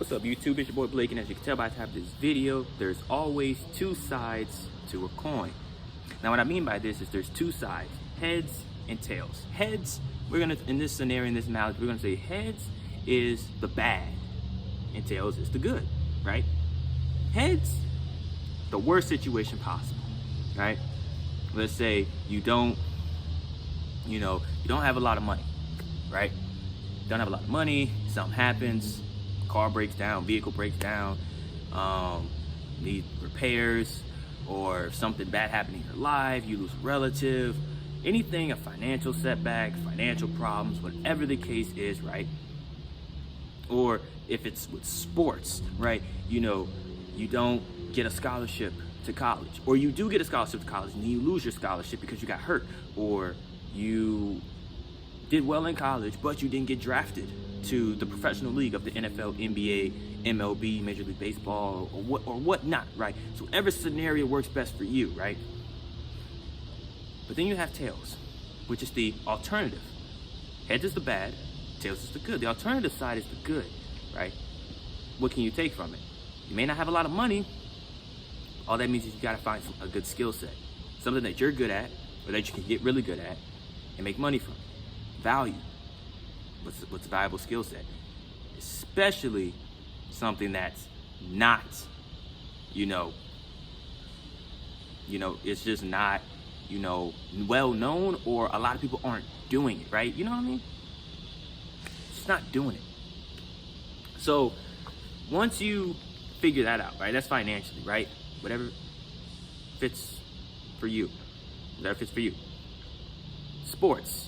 What's up, YouTube? It's your boy Blake, and as you can tell by the title of this video, there's always two sides to a coin. Now, what I mean by this is there's two sides, heads and tails. Heads, in this scenario, in this analogy, we're gonna say heads is the bad, and tails is the good, right? Heads, the worst situation possible, right? Let's say you don't have a lot of money, right? Don't have a lot of money, something happens, car breaks down, vehicle breaks down, need repairs, or something bad happened in your life, you lose a relative, anything, a financial setback, financial problems, whatever the case is, right? Or if it's with sports, right? You don't get a scholarship to college, or you do get a scholarship to college and then you lose your scholarship because you got hurt, or you did well in college, but you didn't get drafted to the professional league of the NFL, NBA, MLB, Major League Baseball, or whatnot, right? So every scenario works best for you, right? But then you have tails, which is the alternative. Heads is the bad, tails is the good. The alternative side is the good, right? What can you take from it? You may not have a lot of money. All that means is you gotta find a good skill set, something that you're good at, or that you can get really good at, and make money from. Value. What's a valuable skill set? Especially something that's not, it's just not, well known, or a lot of people aren't doing it, right? You know what I mean? Just not doing it. So once you figure that out, right? That's financially, right? Whatever fits for you. Whatever fits for you. Sports.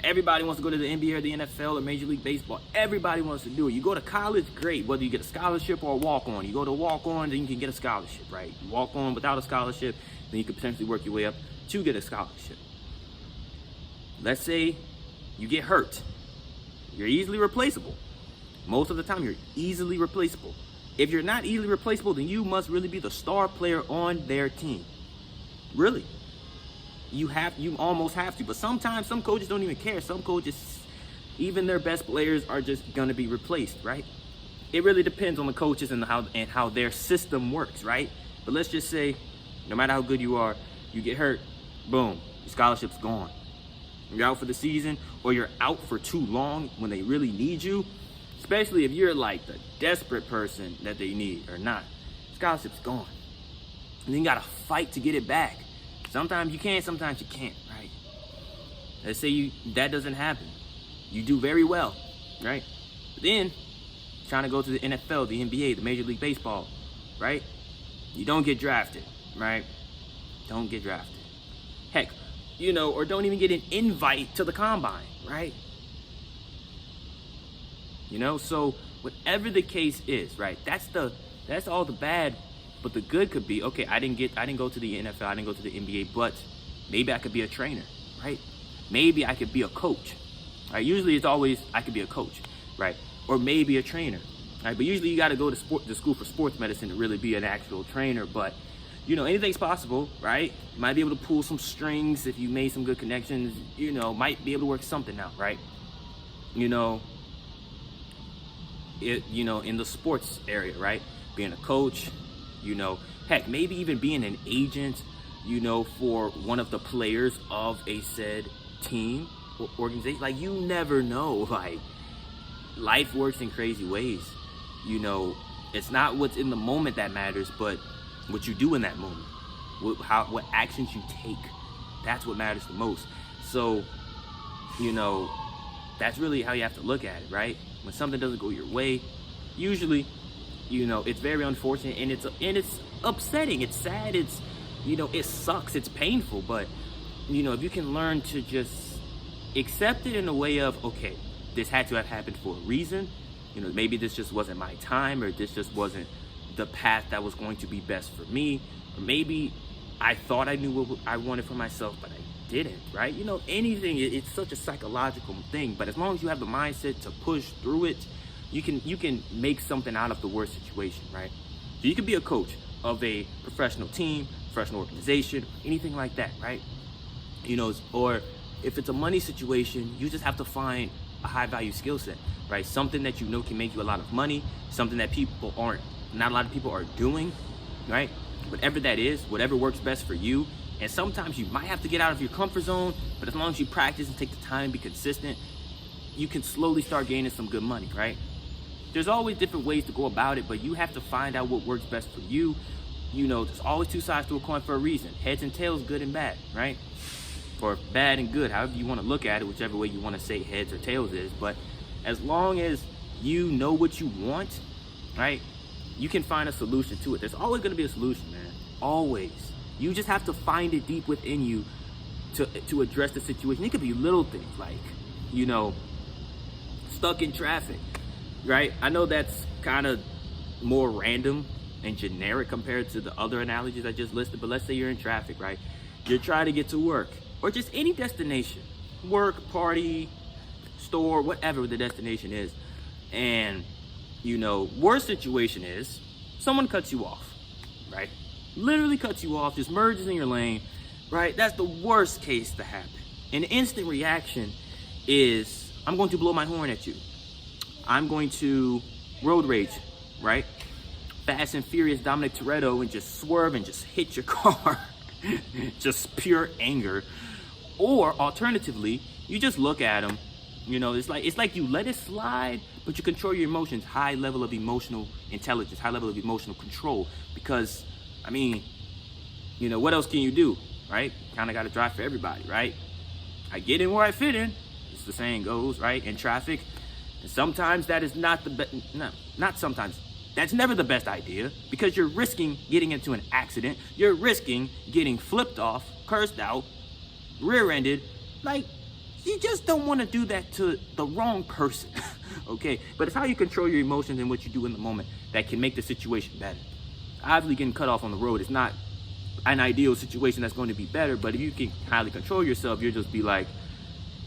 Everybody wants to go to the NBA or the NFL or Major League Baseball. Everybody wants to do it. You go to college, great. Whether you get a scholarship or a walk-on. You go to walk-on, then you can get a scholarship, right? You walk on without a scholarship, then you could potentially work your way up to get a scholarship. Let's say you get hurt. You're easily replaceable. Most of the time, you're easily replaceable. If you're not easily replaceable, then you must really be the star player on their team. Really. You almost have to, but sometimes some coaches don't even care. Some coaches, even their best players, are just gonna be replaced, right? It really depends on the coaches and how their system works, right? But let's just say, no matter how good you are, you get hurt, boom, your scholarship's gone. You're out for the season, or you're out for too long when they really need you, especially if you're like the desperate person that they need or not. Scholarship's gone. And then you gotta fight to get it back. Sometimes you can, sometimes you can't, right? Let's say that doesn't happen. You do very well, right? But then, trying to go to the NFL, the NBA, the Major League Baseball, right? You don't get drafted, right? Don't get drafted. Heck, or don't even get an invite to the combine, right? So whatever the case is, right? That's all the bad. But the good could be, okay, I didn't go to the NFL, I didn't go to the NBA, but maybe I could be a trainer, right? Maybe I could be a coach, right? Usually it's always, I could be a coach, right? Or maybe a trainer, right? But usually you got to go to school for sports medicine to really be an actual trainer. But, anything's possible, right? You might be able to pull some strings if you made some good connections, might be able to work something out, right? In the sports area, right? Being a coach, heck, maybe even being an agent, for one of the players of a said team or organization. Like, you never know. Like, life works in crazy ways. It's not what's in the moment that matters, but what you do in that moment. What actions you take. That's what matters the most. So, that's really how you have to look at it, right? When something doesn't go your way, usually, it's very unfortunate, and it's upsetting, it's sad, it's, it sucks, it's painful, but, if you can learn to just accept it in a way of, okay, this had to have happened for a reason, maybe this just wasn't my time, or this just wasn't the path that was going to be best for me, or maybe I thought I knew what I wanted for myself, but I didn't, right? Anything, it's such a psychological thing, but as long as you have the mindset to push through it, you can make something out of the worst situation, right? So you can be a coach of a professional team, professional organization, anything like that, right? Or if it's a money situation, you just have to find a high value skill set, right? Something that you know can make you a lot of money, something that not a lot of people are doing, right? Whatever that is, whatever works best for you. And sometimes you might have to get out of your comfort zone, but as long as you practice and take the time and be consistent, you can slowly start gaining some good money, right? There's always different ways to go about it, but you have to find out what works best for you. You know, there's always two sides to a coin for a reason. Heads and tails, good and bad, right? Or bad and good, however you want to look at it, whichever way you want to say heads or tails is. But as long as you know what you want, right, you can find a solution to it. There's always going to be a solution, man. Always. You just have to find it deep within you to address the situation. It could be little things like, you know, stuck in traffic, right? I know that's kind of more random and generic compared to the other analogies I just listed, but let's say you're in traffic, right? You're trying to get to work or just any destination, work, party, store, whatever the destination is. And, you know, worst situation is someone cuts you off, right? Literally cuts you off, just merges in your lane, right? That's the worst case to happen. An instant reaction is, I'm going to blow my horn at you. I'm going to road rage, right? Fast and Furious Dominic Toretto and just swerve and just hit your car. Just pure anger. Or alternatively, you just look at them. You know, it's like you let it slide, but you control your emotions. High level of emotional intelligence, high level of emotional control. Because, I mean, you know, what else can you do, right? Kind of got to drive for everybody, right? I get in where I fit in. It's the saying goes, right? In traffic. And sometimes that is not the best. No, not sometimes. That's never the best idea, because you're risking getting into an accident. You're risking getting flipped off, cursed out, rear-ended. Like, you just don't want to do that to the wrong person, okay? But it's how you control your emotions and what you do in the moment that can make the situation better. Obviously, getting cut off on the road is not an ideal situation that's going to be better, but if you can highly control yourself, you'll just be like,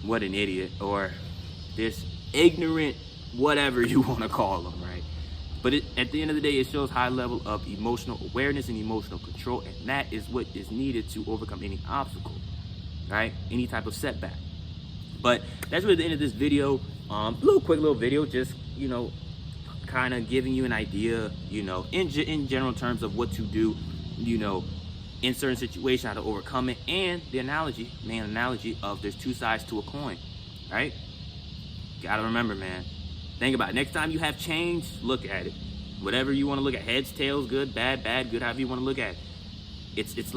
what an idiot, or this ignorant whatever you want to call them, right? But at the end of the day, it shows high level of emotional awareness and emotional control, and that is what is needed to overcome any obstacle, right? Any type of setback. But that's really the end of this video. Quick little video, just, you know, kind of giving you an idea, you know, in general terms of what to do, you know, in certain situations, how to overcome it, and the main analogy of there's two sides to a coin, right? Gotta remember, man. Think about it. Next time you have change, look at it. Whatever you want to look at, heads, tails, good, bad, good, however you want to look at it.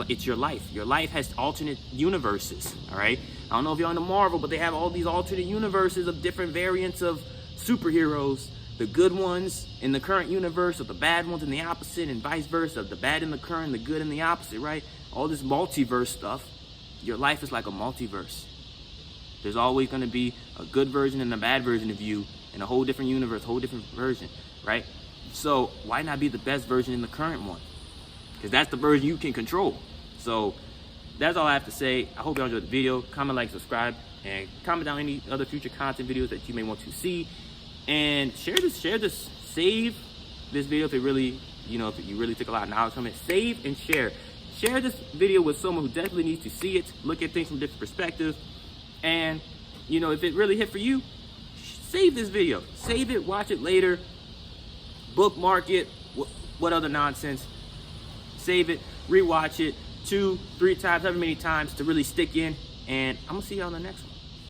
It's your life. Your life has alternate universes, all right? I don't know if you're on the Marvel, but they have all these alternate universes of different variants of superheroes. The good ones in the current universe, or the bad ones in the opposite, and vice versa. The bad in the current, the good in the opposite, right? All this multiverse stuff. Your life is like a multiverse. There's always going to be a good version and a bad version of you in a whole different universe, whole different version, right? So why not be the best version in the current one? Because that's the version you can control. So that's all I have to say. I hope you enjoyed the video. Comment, like, subscribe, and comment down any other future content videos that you may want to see. And share this, save this video if it really, you know, if you really took a lot of knowledge from it. Save and share. Share this video with someone who definitely needs to see it, look at things from different perspectives. And, you know, if it really hit for you, save this video. Save it, watch it later, bookmark it, what other nonsense. Save it, rewatch it 2-3 times, however many times to really stick in. And I'm gonna see you on the next one.